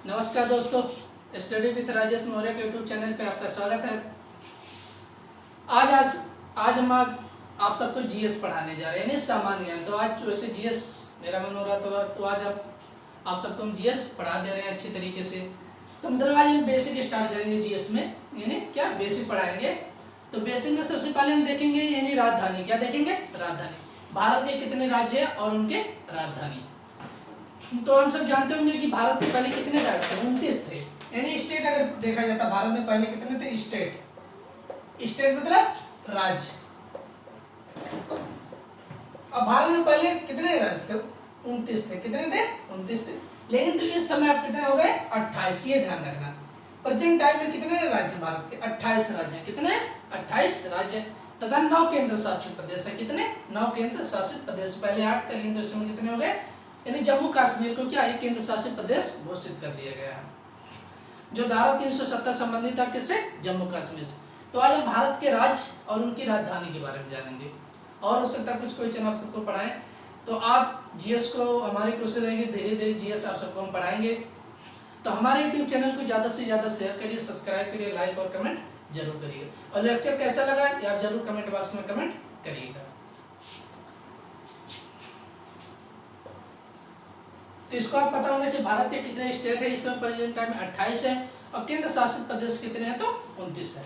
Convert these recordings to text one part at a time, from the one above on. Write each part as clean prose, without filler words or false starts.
नमस्कार दोस्तों, study with Rajesh Maurya के यूट्यूब चैनल पे आपका स्वागत है। आज हम आप सबको जीएस पढ़ाने जा रहे हैं, यानी सामान्य ज्ञान। तो आज वैसे जीएस मेरा मन हो रहा तो आज आप सबको हम जीएस पढ़ा दे रहे हैं अच्छी तरीके से। तो मतलब आज हम बेसिक स्टार्ट करेंगे जीएस में, यानी क्या बेसिक पढ़ाएंगे। तो बेसिक में सबसे पहले हम देखेंगे यानी राजधानी। क्या देखेंगे? राजधानी। भारत के कितने राज्य हैं और उनके राजधानी। तो हम सब जानते होंगे कि भारत में पहले कितने राज्य थे? 29 थे। यानी स्टेट अगर देखा जाता भारत में पहले कितने थे? स्टेट मतलब राज्य। अब भारत में पहले कितने राज्य थे? 29 थे। कितने थे? 29 थे। लेकिन तो इस समय आप कितने हो गए? 28। ये ध्यान रखना, प्रेजेंट टाइम में कितने राज्य भारत के? 28 राज्य। कितने? 28 राज्य तथा 9 केंद्र शासित प्रदेश है। कितने? 9 केंद्र शासित प्रदेश। पहले 8 थे, लेकिन तो इस समय कितने हो गए? यानी जम्मू कश्मीर को क्या एक केंद्र शासित प्रदेश घोषित कर दिया गया है, जो धारा 370 संबंधित था किससे? जम्मू कश्मीर से। तो आज हम भारत के राज्य और उनकी राजधानी के बारे में जानेंगे, और हो सकता है कुछ क्वेश्चन आप सबको पढ़ाएं। तो आप जीएस को, हमारी कोशिश रहेगी धीरे धीरे जीएस आप सबको हम पढ़ाएंगे। तो हमारे यूट्यूब चैनल को ज़्यादा से ज़्यादा शेयर करिए, सब्सक्राइब करिए, लाइक और कमेंट जरूर करिए। और लेक्चर कैसा लगा ये आप जरूर कमेंट बॉक्स में कमेंट करिएगा। तो इसको आप पता होना चाहिए भारत के कितने स्टेट है इस समय प्रेजेंट टाइम में? 28 है। और केंद्र शासित प्रदेश कितने हैं? तो 29 है।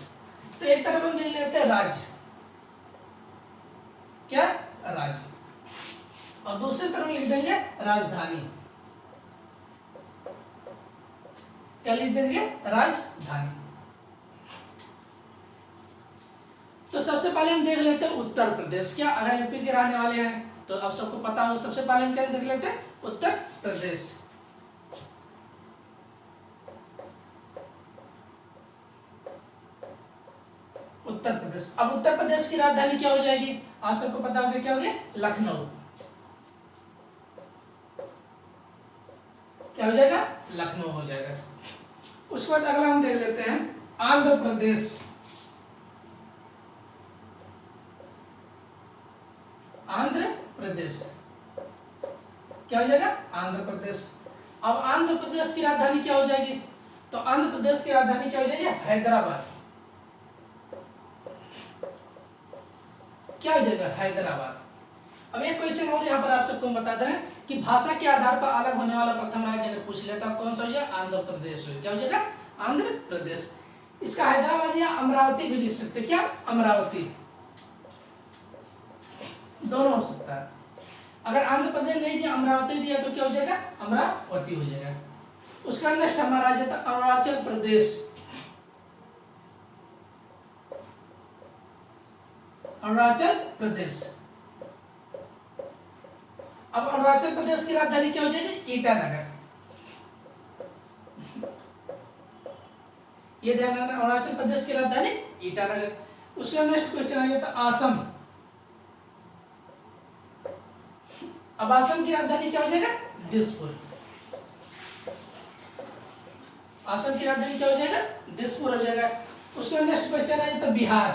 तो एक तरफ हम ले लेते हैं राज्य। क्या? राज्य। और दूसरी तरफ लिख देंगे राजधानी। क्या लिख देंगे? राजधानी। तो सबसे पहले हम देख लेते हैं उत्तर प्रदेश। क्या अगर यूपी के रहने वाले हैं तो आप सबको पता हो, सबसे पहले हम क्या देख लेते हैं? उत्तर प्रदेश। उत्तर प्रदेश। अब उत्तर प्रदेश की राजधानी क्या हो जाएगी? आप सबको पता होगा क्या होगी? लखनऊ। क्या हो जाएगा? लखनऊ हो जाएगा। उसके बाद अगला हम देख लेते हैं आंध्र प्रदेश। आंध्र प्रदेश क्या हो जाएगा? आंध्र प्रदेश। अब आंध्र प्रदेश की राजधानी क्या हो जाएगी? तो आंध्र प्रदेश की राजधानी क्या हो जाएगी? हैदराबाद। क्या हो जाएगा? हैदराबाद। अब एक क्वेश्चन और यहाँ पर आप सबको बता दें कि भाषा के आधार पर अलग होने वाला प्रथम राज्य अगर पूछ लेता कौन सा हो जाएगा? आंध्र प्रदेश हो। क्या हो जाएगा? आंध्र प्रदेश। इसका हैदराबाद या अमरावती भी लिख सकते। क्या? अमरावती। दोनों हो सकता है। अगर आंध्र प्रदेश नहीं दिया, अमरावती दिया तो क्या हो जाएगा? अमरावती हो जाएगा। उसका नेक्स्ट हमारा आ जाता अरुणाचल प्रदेश। अरुणाचल प्रदेश। अब अरुणाचल प्रदेश की राजधानी क्या हो जाएगी? ईटानगर। ये ध्यान रखना, अरुणाचल प्रदेश की राजधानी ईटानगर। उसका नेक्स्ट क्वेश्चन आ जाता आसम। अब आसम की राजधानी क्या हो जाएगा? दिसपुर। आसम की राजधानी क्या हो जाएगा? दिसपुर हो जाएगा। उसका नेक्स्ट क्वेश्चन आ जाता बिहार।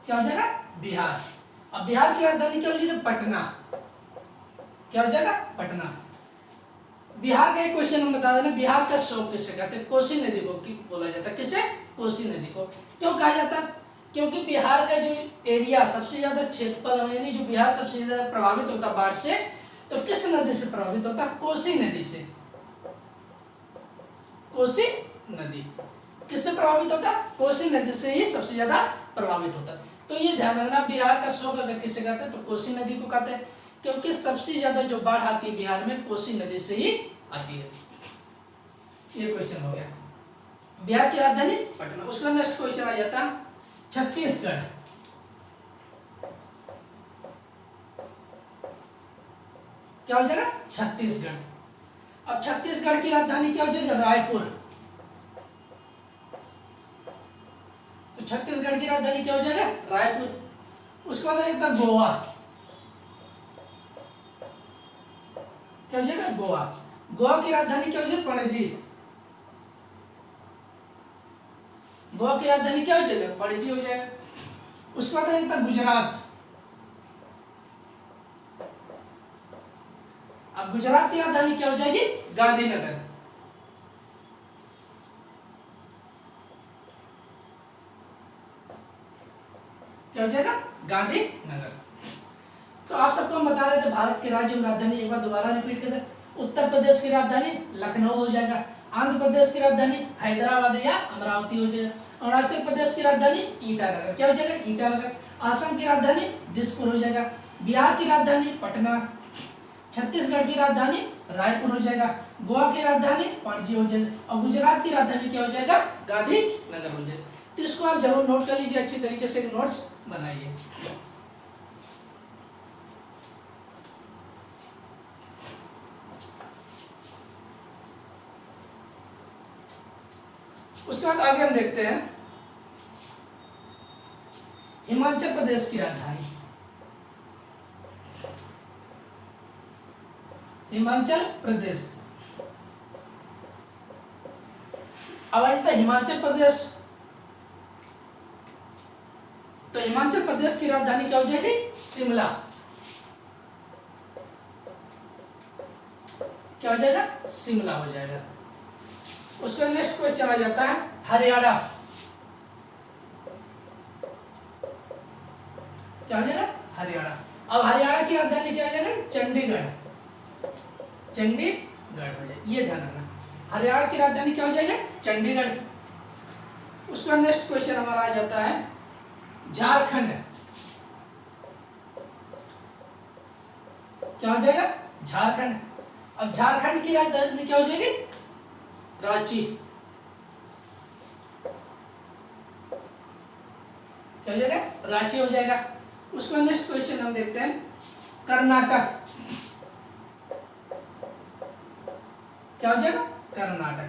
क्या हो जाएगा? बिहार। अब बिहार की राजधानी क्या हो जाएगी? पटना। क्या हो जाएगा? पटना। बिहार का एक क्वेश्चन हम बता देना, बिहार का शौक किसे कहते हैं? कोसी नदी को बोला जाता है। किसे? कोसी नदी को। क्यों कहा जाता? क्योंकि बिहार का जो एरिया सबसे ज्यादा क्षेत्रफल, यानी जो बिहार सबसे ज्यादा प्रभावित होता बाढ़ से, तो किस नदी से प्रभावित होता? कोसी नदी से। कोसी नदी किससे प्रभावित होता? कोसी नदी से ही सबसे ज्यादा प्रभावित होता। तो ये ध्यान रखना, बिहार का शौक अगर किसे कहते हैं तो कोसी नदी को कहते हैं, क्योंकि सबसे ज्यादा जो बाढ़ आती है बिहार में कोसी नदी से ही आती है। ये क्वेश्चन हो गया। बिहार की राजधानी पटना। उसका नेक्स्ट क्वेश्चन आ जाता छत्तीसगढ़। क्या हो जाएगा? छत्तीसगढ़। अब छत्तीसगढ़ की राजधानी क्या हो जाएगी? रायपुर। तो छत्तीसगढ़ की राजधानी क्या हो जाएगा? रायपुर। उसके बाद आ जाता गोवा। क्या हो जाएगा? गोवा। गोवा की राजधानी क्या हो जाएगी? पणजी। गोवा की राजधानी क्या हो जाएगा? पणजी हो जाएगा। उसके बाद आ जाता गुजरात। अब गुजरात की राजधानी क्या हो जाएगी? गांधीनगर। क्या हो जाएगा? गांधीनगर। तो आप सबको हम बता रहे थे भारत के राज्य राजधानी, एक बार दोबारा रिपीट कर दे। उत्तर प्रदेश की राजधानी लखनऊ हो जाएगा, आंध्र प्रदेश की राजधानी हैदराबाद या अमरावती हो जाएगा, अरुणाचल प्रदेश की राजधानी ईटानगर, क्या हो जाएगा? ईटानगर। असम की राजधानी दिसपुर हो जाएगा, बिहार की राजधानी पटना, छत्तीसगढ़ की राजधानी रायपुर हो जाएगा, गोवा की राजधानी पणजी हो जाएगा, और गुजरात की राजधानी क्या हो जाएगा? गांधीनगर हो जाएगा। तो इसको आप जरूर नोट कर लीजिए, अच्छी तरीके से नोट्स बनाइए। उसके बाद आगे हम देखते हैं हिमाचल प्रदेश की राजधानी। हिमाचल प्रदेश, अब आ जाता है हिमाचल प्रदेश। तो हिमाचल प्रदेश की राजधानी क्या हो जाएगी? शिमला। क्या हो जाएगा? शिमला हो जाएगा। उसका नेक्स्ट क्वेश्चन आ जाता है हरियाणा। क्या हो जाएगा? हरियाणा। अब हरियाणा की राजधानी क्या हो जाएगा? चंडीगढ़। चंडीगढ़ हो जाएगा, ये ध्यान रखना। हरियाणा की राजधानी क्या हो जाएगा? चंडीगढ़। उसका नेक्स्ट क्वेश्चन हमारा आ जाता है झारखंड। क्या हो जाएगा? झारखंड। अब झारखंड की राजधानी क्या हो जाएगी? रांची। क्या हो जाएगा? रांची हो जाएगा। उसका नेक्स्ट क्वेश्चन हम देखते हैं कर्नाटक। क्या हो जाएगा? कर्नाटक।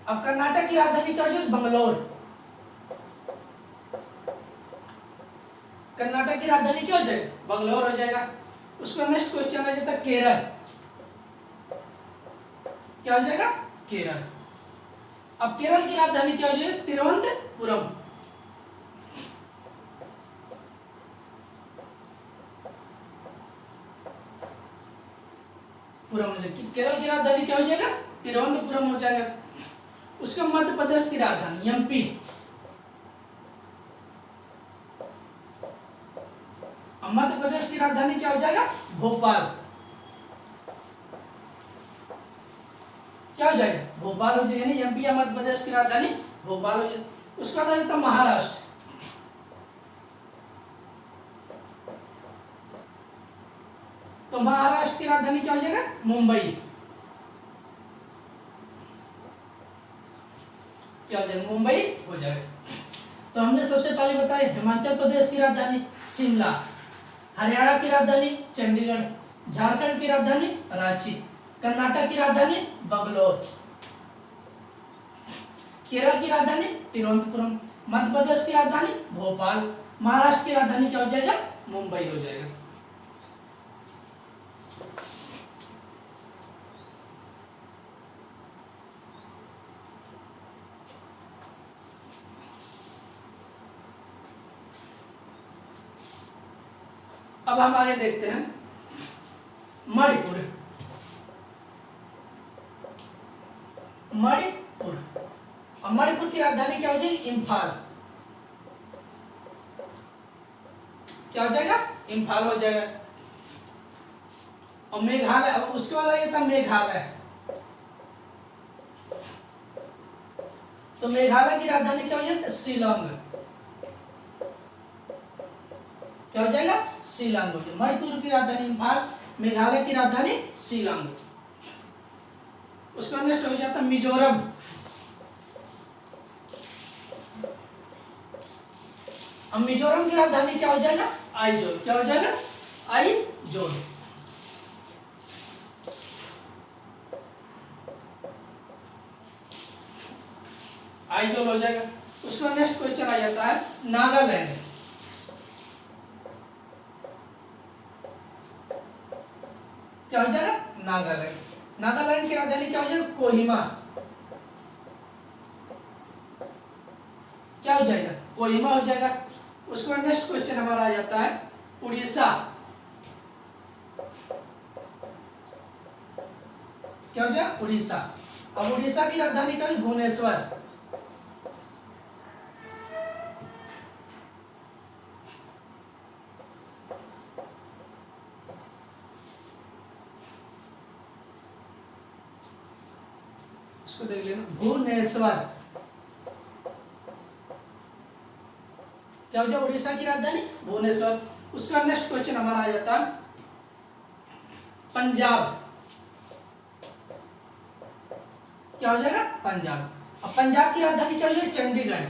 अब कर्नाटक की राजधानी क्या हो जाएगी? बंगलोर। कर्नाटक की राजधानी क्या हो जाएगी? बंगलोर हो जाएगा। उसका नेक्स्ट क्वेश्चन आ जाता है केरल। क्या हो जाएगा? केरल। अब केरल की राजधानी क्या हो जाएगी? तिरुवनंतपुरम। पुरम हो जाएगी। केरल की राजधानी क्या हो जाएगा? तिरुवनंतपुरम हो जाएगा। उसका मध्य प्रदेश की राजधानी एमपी। मध्य प्रदेश की राजधानी क्या हो जाएगा? भोपाल। क्या हो जाएगा? भोपाल हो जाएगा। एमपी या मध्य प्रदेश की राजधानी भोपाल हो जाएगा। उसका बाद आता महाराष्ट्र। तो महाराष्ट्र की राजधानी क्या हो जाएगा? मुंबई। क्या हो जाएगा? मुंबई हो जाएगा। तो हमने सबसे पहले बताया हिमाचल प्रदेश की राजधानी शिमला, हरियाणा की राजधानी चंडीगढ़, झारखंड की राजधानी रांची, कर्नाटक की राजधानी बंगलोर, केरल की राजधानी तिरुवनंतपुरम, मध्य प्रदेश की राजधानी भोपाल, महाराष्ट्र की राजधानी क्या हो जाएगा? मुंबई हो जाएगा। अब हम आगे देखते हैं मणिपुर। मणिपुर, और मणिपुर की राजधानी क्या हो जाएगी? इम्फाल। क्या हो जाएगा? इम्फाल हो जाएगा। और मेघालय, अब उसके बाद आइए था मेघालय। तो मेघालय की राजधानी क्या हो जाएगी? शिलांग। क्या हो जाएगा? शिलांग हो जाएगा। मणिपुर की राजधानी इम्फाल, मेघालय की राजधानी शिलांग। उसका नेक्स्ट हो जाता मिजोरम। अब मिजोरम की राजधानी क्या हो जाएगा? आइजोल। क्या हो जाएगा? आइजोल। आइजोल हो जाएगा। उसका नेक्स्ट क्वेश्चन आ जाता है नागालैंड। क्या हो जाएगा? नागालैंड। नागालैंड की राजधानी क्या हो जाएगा? कोहिमा। क्या हो जाएगा? कोहिमा हो जाएगा। उसके बाद नेक्स्ट क्वेश्चन हमारा आ जाता है उड़ीसा। क्या हो जाएगा उड़ीसा। अब उड़ीसा की राजधानी क्या होगी भुवनेश्वर। इसको देख लेना भुवनेश्वर क्या हो जाए उड़ीसा की राजधानी भुवनेश्वर। उसका नेक्स्ट क्वेश्चन हमारा आ जाता है पंजाब। क्या हो जाएगा पंजाब। अब पंजाब की राजधानी क्या हो जाएगी चंडीगढ़।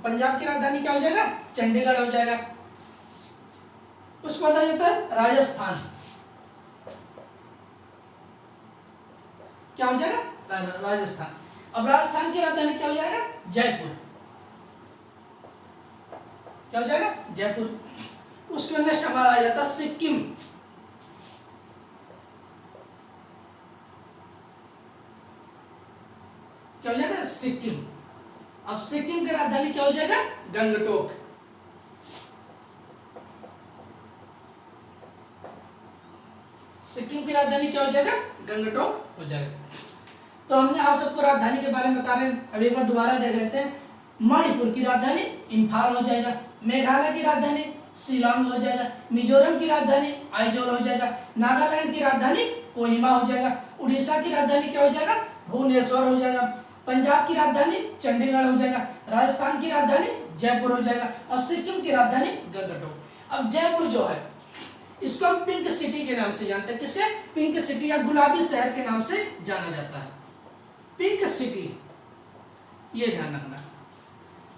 पंजाब की राजधानी क्या हो जाएगा चंडीगढ़ हो जाएगा। उसके बाद आ जाता है राजस्थान। क्या हो जाएगा राजस्थान। अब राजस्थान की राजधानी क्या हो जाएगा जयपुर। क्या हो जाएगा जयपुर। उसके नेक्स्ट हमारा आ जाता है सिक्किम। क्या हो जाएगा सिक्किम। अब सिक्किम की राजधानी क्या हो जाएगा गंगटोक। सिक्किम की राजधानी क्या हो जाएगा गंगटोक हो जाएगा। तो हमने आप सबको राजधानी के बारे में बता रहे हैं। अब एक बार दोबारा देख लेते हैं। मणिपुर की राजधानी इम्फाल हो जाएगा। मेघालय की राजधानी शिलांग हो जाएगा। मिजोरम की राजधानी आइजोल हो जाएगा। नागालैंड की राजधानी कोहिमा हो जाएगा। उड़ीसा की राजधानी क्या हो जाएगा भुवनेश्वर हो जाएगा। पंजाब की राजधानी चंडीगढ़ हो जाएगा। राजस्थान की राजधानी जयपुर हो जाएगा और सिक्किम की राजधानी गंगटोक। अब जयपुर जो है इसको हम पिंक सिटी के नाम से जानते हैं। किसके पिंक सिटी या गुलाबी शहर के नाम से जाना जाता है पिंक सिटी। ये ध्यान रखना।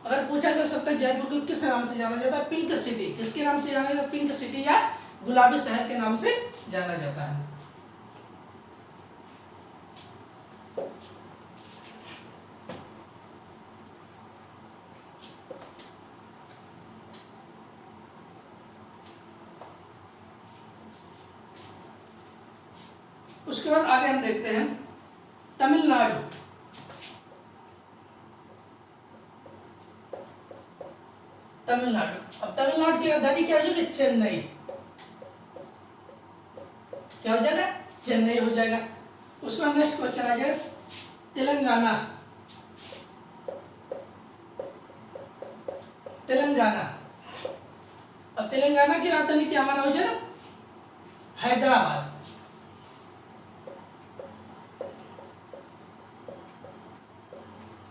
अगर पूछा जा सकता है जयपुर को किस नाम से जाना जाता है पिंक सिटी। किसके नाम से जाना जाता है पिंक सिटी या गुलाबी शहर के नाम से जाना जाता है। उसके बाद आगे हम देखते हैं तमिलनाडु। तमिलनाडु। अब तमिलनाडु की राजधानी क्या हो जाएगी चेन्नई। क्या हो जाएगा चेन्नई हो जाएगा। उसका नेक्स्ट क्वेश्चन आ जाएगा तेलंगाना। तेलंगाना। अब तेलंगाना की राजधानी क्या हमारा हो जाएगा हैदराबाद।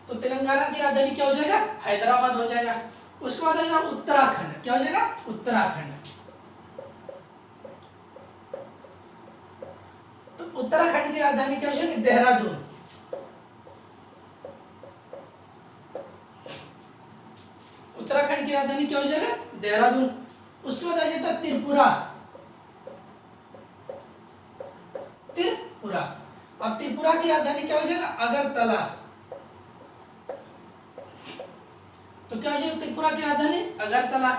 तो तेलंगाना की राजधानी क्या हो जाएगा हैदराबाद हो जाएगा। उसके बाद आएगा उत्तराखंड। क्या हो जाएगा उत्तराखंड। तो उत्तराखंड की राजधानी क्या हो जाएगी देहरादून। उत्तराखंड की राजधानी क्या हो जाएगा देहरादून। उसके बाद आ जाता है त्रिपुरा। त्रिपुरा। अब त्रिपुरा की राजधानी क्या हो जाएगा अगरतला। तो क्या हो जाएगा त्रिपुरा की राजधानी अगरतला।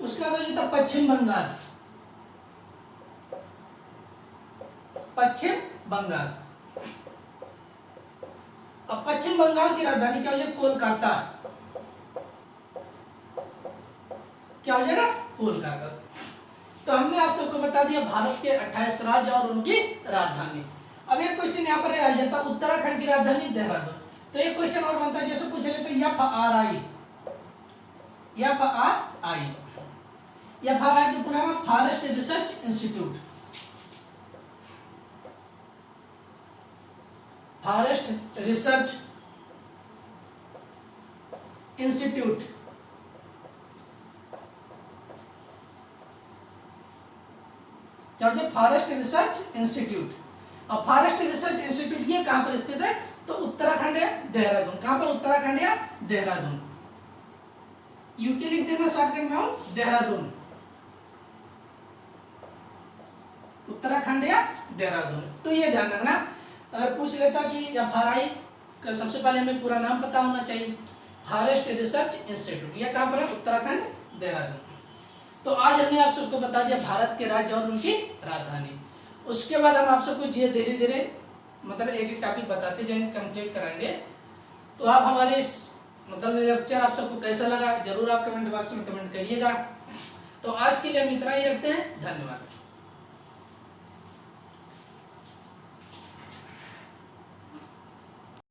उसके बाद हो जाता है पश्चिम बंगाल। पश्चिम बंगाल। अब पश्चिम बंगाल की राजधानी क्या हो जाएगा कोलकाता। क्या हो जाएगा कोलकाता। तो हमने आप सबको बता दिया भारत के 28 राज्य और उनकी राजधानी। अब एक क्वेश्चन यहाँ पर आ जाता उत्तराखंड की राजधानी देहरादून। तो एक क्वेश्चन और बनता है जैसे पूछ लेते FRI। FRI का पूरा नाम forest research institute. Forest research institute. क्या होता है फॉरेस्ट रिसर्च इंस्टीट्यूट। अब फॉरेस्ट रिसर्च इंस्टीट्यूट ये कहां पर स्थित है तो उत्तराखंड या देहरादून। कहां पर उत्तराखंड या देहरादून। यूके लिख देना शॉर्टकट में हो देहरादून। उत्तराखंड या देहरादून। तो ये ध्यान रखना अगर पूछ लेता कि FRI का सबसे पहले हमें पूरा नाम पता होना चाहिए फॉरेस्ट रिसर्च इंस्टीट्यूट। ये कहां पर है उत्तराखंड देहरादून। तो आज हमने आप सबको बता दिया भारत के राज्य और उनकी राजधानी। उसके बाद हम आप सबको ये धीरे धीरे मतलब एक एक टॉपिक बताते जाएंगे कंप्लीट कराएंगे। तो आप हमारे इस मतलब लेक्चर आप सबको कैसा लगा जरूर आप कमेंट बॉक्स में कमेंट करिएगा। तो आज के लिए हम इतना ही रखते हैं, धन्यवाद।